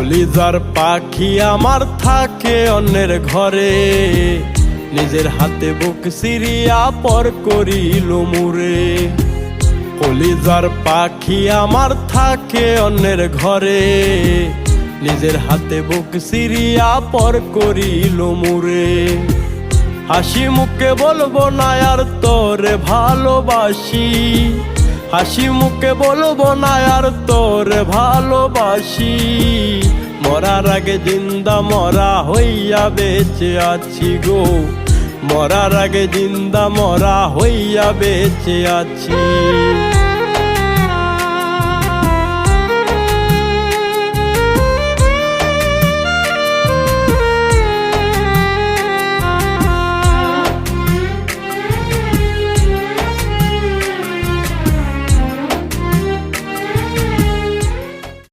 কলিজার পাখি আমার থাকে অন্যের ঘরে, নিজের হাতে বুক সিরিয়া পর করিল মুরে। কলিজার পাখি আমার থাকে অন্যের ঘরে, নিজের হাতে বুক সিরিয়া পর করিল মুরে। হাসি মুখে বলবো না আর তোরে ভালোবাসি, হাসি মুখে বলবো না আর তোরে ভালোবাসি। মরার আগে জিন্দা মরা হইয়া বেঁচে আছি গো, মরার আগে জিন্দা মরা হইয়া বেঁচে আছি।